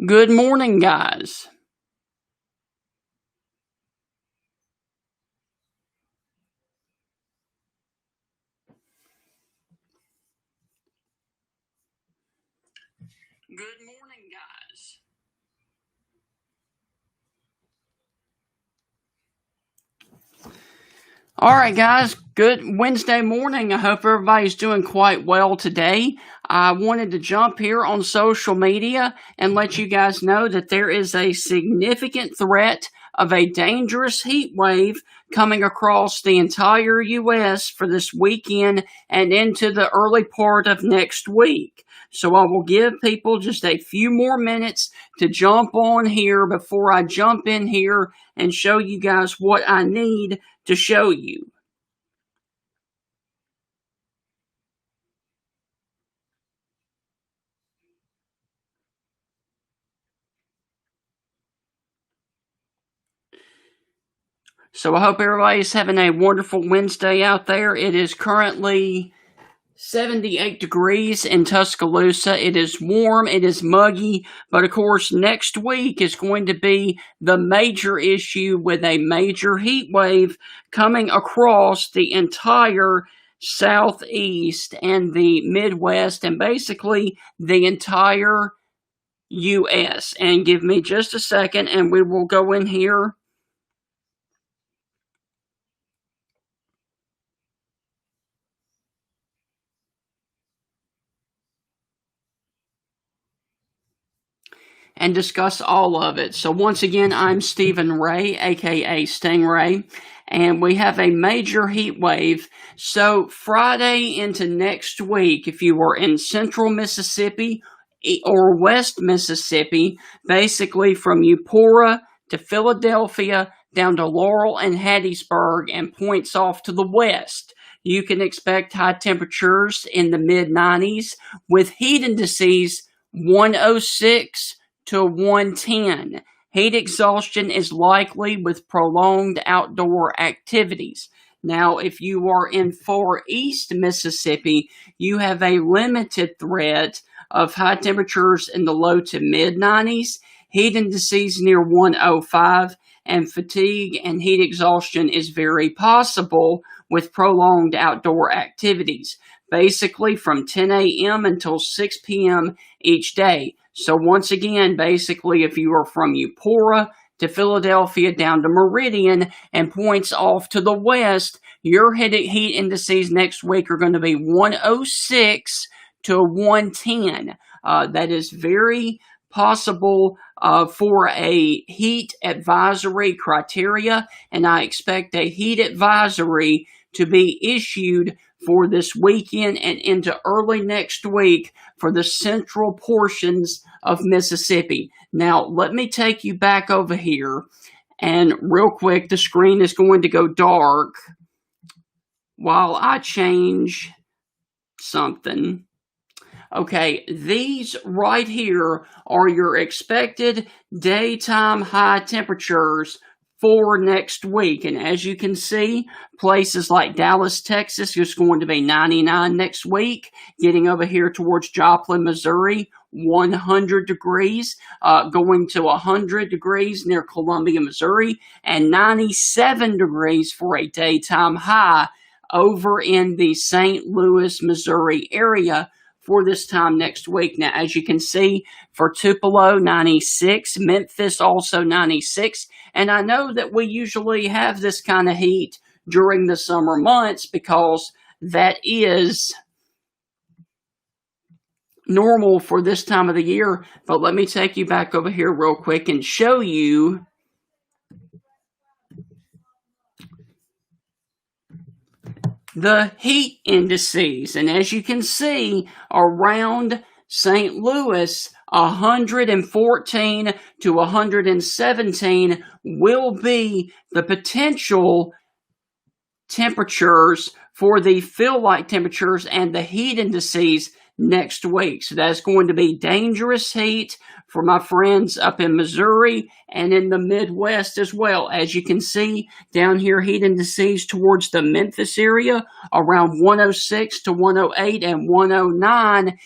Good morning, guys. Good morning, guys. All right, guys. Good Wednesday morning. I hope everybody's doing quite well today. I wanted to jump here on social media and let you guys know that there is a significant threat of a dangerous heat wave coming across the entire U.S. for this weekend and into the early part of next week. So I will give people just a few more minutes to jump on here before I jump in here and show you guys what I need to show you. So I hope everybody's having a wonderful Wednesday out there. It is currently 78 degrees in Tuscaloosa. It is warm, it is muggy, but of course, next week is going to be the major issue with a major heat wave coming across the entire Southeast and the Midwest and basically the entire US. And give me just a second and we will go in here and discuss all of it. So once again, I'm Stephen Ray, aka Stingray, and we have a major heat wave. So Friday into next week, if you are in central Mississippi or west Mississippi, basically from Eupora to Philadelphia down to Laurel and Hattiesburg and points off to the west, you can expect high temperatures in the mid 90s with heat indices 106 to 110. Heat exhaustion is likely with prolonged outdoor activities. Now, if you are in far east Mississippi, you have a limited threat of high temperatures in the low to mid 90s, heat indices near 105, and fatigue and heat exhaustion is very possible with prolonged outdoor activities, basically from 10 a.m. until 6 p.m. each day. So once again, basically, if you are from Eupora to Philadelphia down to Meridian and points off to the west, your heat indices next week are going to be 106 to 110. That is very possible for a heat advisory criteria, and I expect a heat advisory to be issued for this weekend and into early next week for the central portions of Mississippi. Now, let me take you back over here, and real quick, the screen is going to go dark while I change something. Okay, these right here are your expected daytime high temperatures for next week. And as you can see, places like Dallas, Texas is going to be 99 next week. Getting over here towards Joplin, Missouri, 100 degrees, going to 100 degrees near Columbia, Missouri, and 97 degrees for a daytime high over in the St. Louis, Missouri area for this time next week. Now, as you can see, for Tupelo, 96, Memphis also 96, and I know that we usually have this kind of heat during the summer months because that is normal for this time of the year, but let me take you back over here real quick and show you the heat indices. And as you can see, around St. Louis, 114 to 117 will be the potential temperatures for the feel like temperatures and the heat indices next week. So that's going to be dangerous heat for my friends up in Missouri and in the Midwest as well. As you can see down here, heat indices towards the Memphis area around 106 to 108 and 109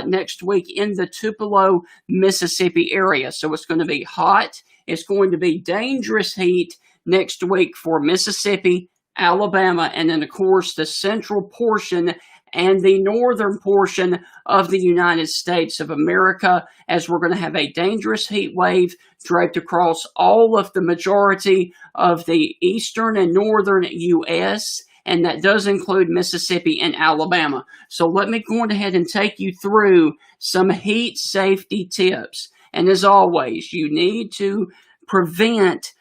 next week in the Tupelo, Mississippi area. So it's going to be hot. It's going to be dangerous heat next week for Mississippi, Alabama, and then, of course, the central portion and the northern portion of the United States of America, as we're going to have a dangerous heat wave draped across all of the majority of the eastern and northern U.S., and that does include Mississippi and Alabama. So let me go ahead and take you through some heat safety tips. And as always, you need to prevent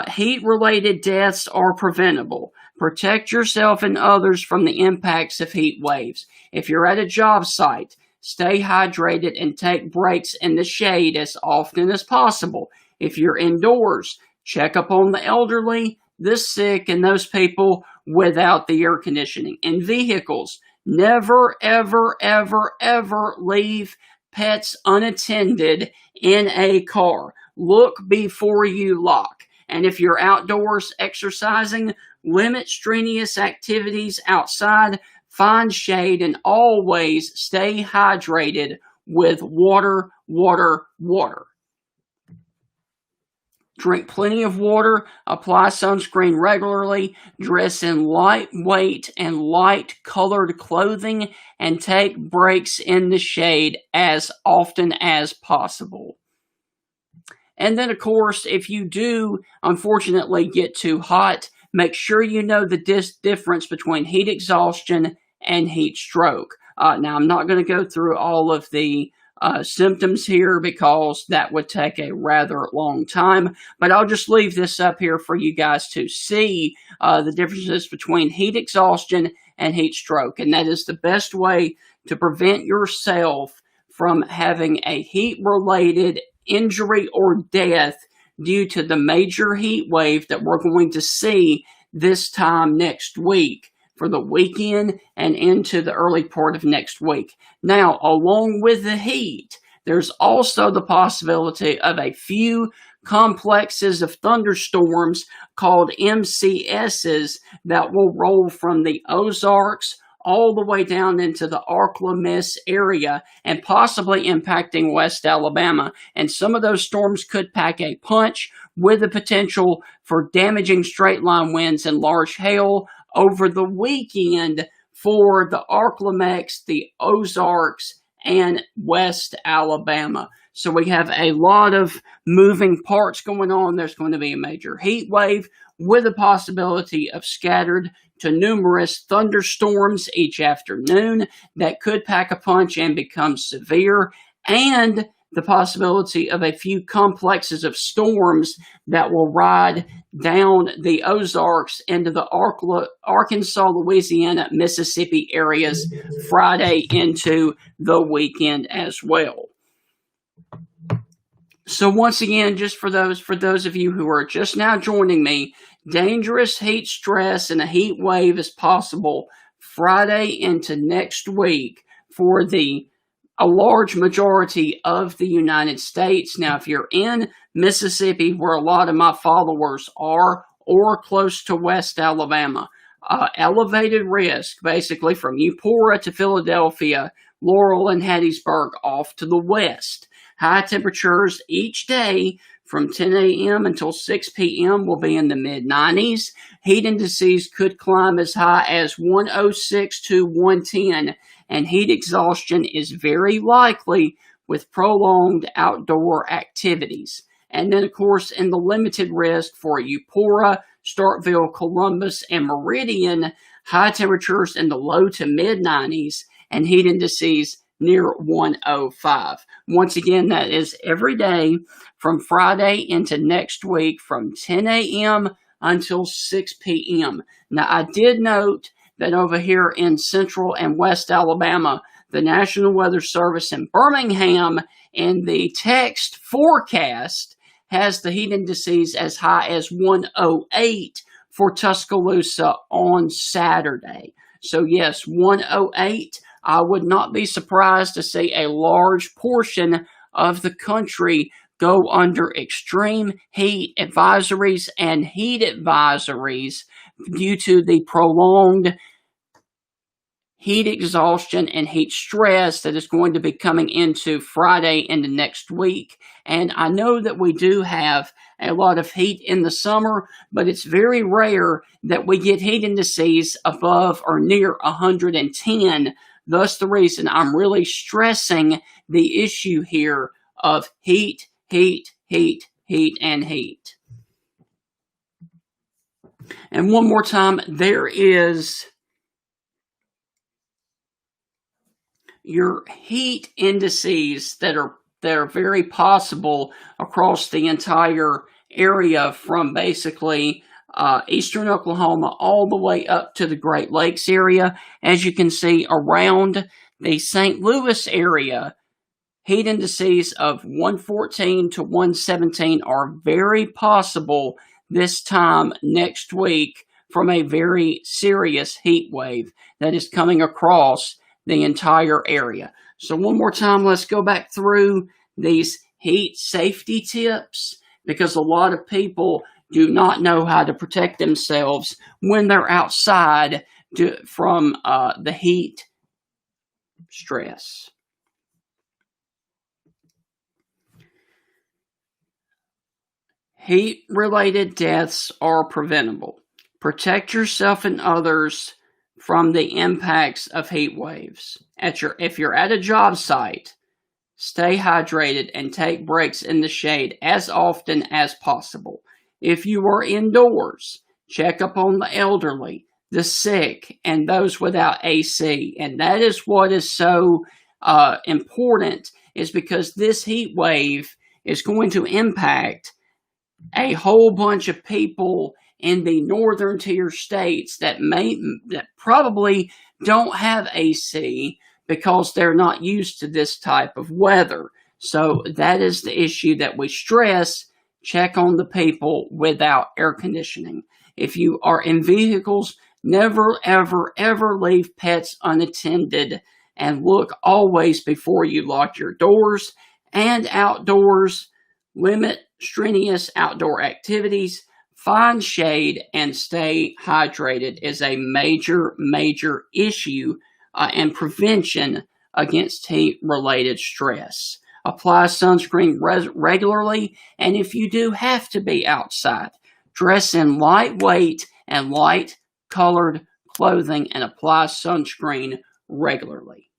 heat-related deaths are preventable. Protect yourself and others from the impacts of heat waves. If you're at a job site, stay hydrated and take breaks in the shade as often as possible. If you're indoors, check up on the elderly, the sick, and those people without the air conditioning. In vehicles, never, ever, ever, ever leave pets unattended in a car. Look before you lock. And if you're outdoors exercising, limit strenuous activities outside, find shade, and always stay hydrated with water, water, water. Drink plenty of water, apply sunscreen regularly, dress in lightweight and light-colored clothing, and take breaks in the shade as often as possible. And then, of course, if you do, unfortunately, get too hot, make sure you know the difference between heat exhaustion and heat stroke. Now, I'm not going to go through all of the symptoms here because that would take a rather long time, but I'll just leave this up here for you guys to see the differences between heat exhaustion and heat stroke. And that is the best way to prevent yourself from having a heat-related injury or death due to the major heat wave that we're going to see this time next week for the weekend and into the early part of next week. Now, along with the heat, there's also the possibility of a few complexes of thunderstorms called MCSs that will roll from the Ozarks all the way down into the Arklamis area and possibly impacting West Alabama. And some of those storms could pack a punch with the potential for damaging straight-line winds and large hail over the weekend for the Arklamex, the Ozarks, and West Alabama. So we have a lot of moving parts going on. There's going to be a major heat wave with the possibility of scattered to numerous thunderstorms each afternoon that could pack a punch and become severe, and the possibility of a few complexes of storms that will ride down the Ozarks into the Arkansas, Louisiana, Mississippi areas Friday into the weekend as well. So once again, just for those of you who are just now joining me, dangerous heat stress and a heat wave is possible Friday into next week for a large majority of the United States. Now, if you're in Mississippi, where a lot of my followers are, or close to West Alabama, elevated risk, basically from Eupora to Philadelphia, Laurel and Hattiesburg off to the west. High temperatures each day from 10 a.m. until 6 p.m. will be in the mid-90s. Heat indices could climb as high as 106 to 110, and heat exhaustion is very likely with prolonged outdoor activities. And then, of course, in the limited risk for Eupora, Starkville, Columbus, and Meridian, high temperatures in the low to mid-90s and heat indices near 105. Once again, that is every day from Friday into next week from 10 a.m. until 6 p.m. Now, I did note that over here in Central and West Alabama, the National Weather Service in Birmingham in the text forecast has the heat indices as high as 108 for Tuscaloosa on Saturday. So yes, 108. I would not be surprised to see a large portion of the country go under extreme heat advisories and heat advisories due to the prolonged heat exhaustion and heat stress that is going to be coming into Friday and the next week. And I know that we do have a lot of heat in the summer, but it's very rare that we get heat indices above or near 110. Thus, the reason I'm really stressing the issue here of heat, heat, heat, heat, and heat. And one more time, there is your heat indices that are very possible across the entire area from basically eastern Oklahoma all the way up to the Great Lakes area. As you can see around the St. Louis area, heat indices of 114 to 117 are very possible this time next week from a very serious heat wave that is coming across the entire area. So one more time, let's go back through these heat safety tips, because a lot of people do not know how to protect themselves when they're outside from the heat stress. Heat-related deaths are preventable. Protect yourself and others from the impacts of heat waves. If you're at a job site, stay hydrated and take breaks in the shade as often as possible. If you are indoors, check up on the elderly, the sick, and those without AC. And that is what is so important, is because this heat wave is going to impact a whole bunch of people in the northern tier states that probably don't have AC because they're not used to this type of weather. So that is the issue that we stress. Check on the people without air conditioning. If you are in vehicles, never, ever, ever leave pets unattended, and look always before you lock your doors. And outdoors, limit strenuous outdoor activities, find shade, and stay hydrated is a major, major issue and prevention against heat-related stress. Apply sunscreen regularly, and if you do have to be outside, dress in lightweight and light-colored clothing and apply sunscreen regularly.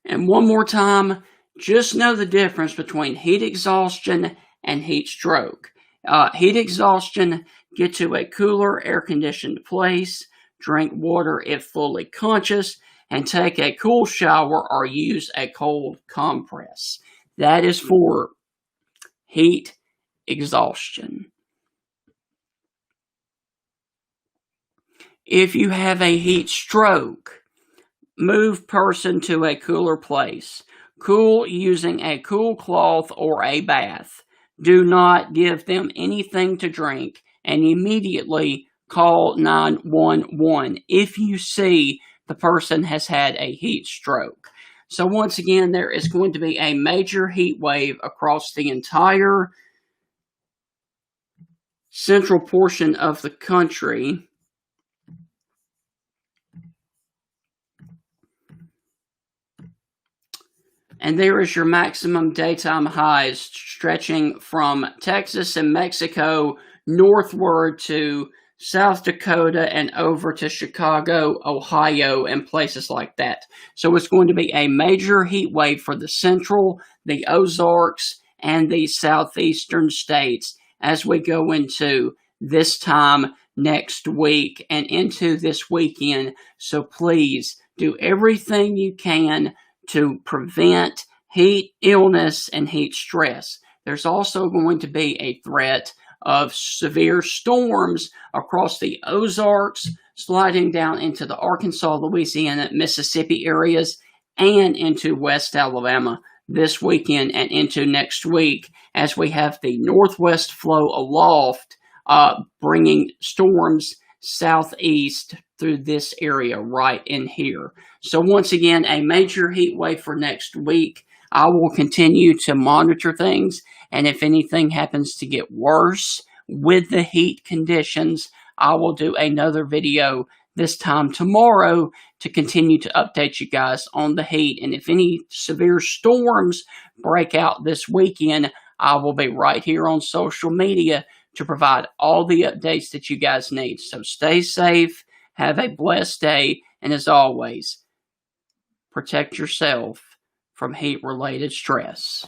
And one more time, just know the difference between heat exhaustion and heat stroke. Heat exhaustion, get to a cooler, air-conditioned place, drink water if fully conscious, and take a cool shower or use a cold compress. That is for heat exhaustion. If you have a heat stroke, move person to a cooler place. Cool using a cool cloth or a bath. Do not give them anything to drink, and immediately call 911 if you see the person has had a heat stroke. So once again, there is going to be a major heat wave across the entire central portion of the country. And there is your maximum daytime highs stretching from Texas and Mexico northward to South Dakota and over to Chicago, Ohio, and places like that. So it's going to be a major heat wave for the central, the Ozarks, and the southeastern states as we go into this time next week and into this weekend. So please do everything you can to prevent heat illness and heat stress. There's also going to be a threat of severe storms across the Ozarks, sliding down into the Arkansas, Louisiana, Mississippi areas, and into West Alabama this weekend and into next week, as we have the northwest flow aloft, bringing storms southeast through this area right in here. So once again, a major heat wave for next week. I will continue to monitor things, and if anything happens to get worse with the heat conditions, I will do another video this time tomorrow to continue to update you guys on the heat. And if any severe storms break out this weekend, I will be right here on social media to provide all the updates that you guys need. So stay safe, have a blessed day, and as always, protect yourself from heat-related stress.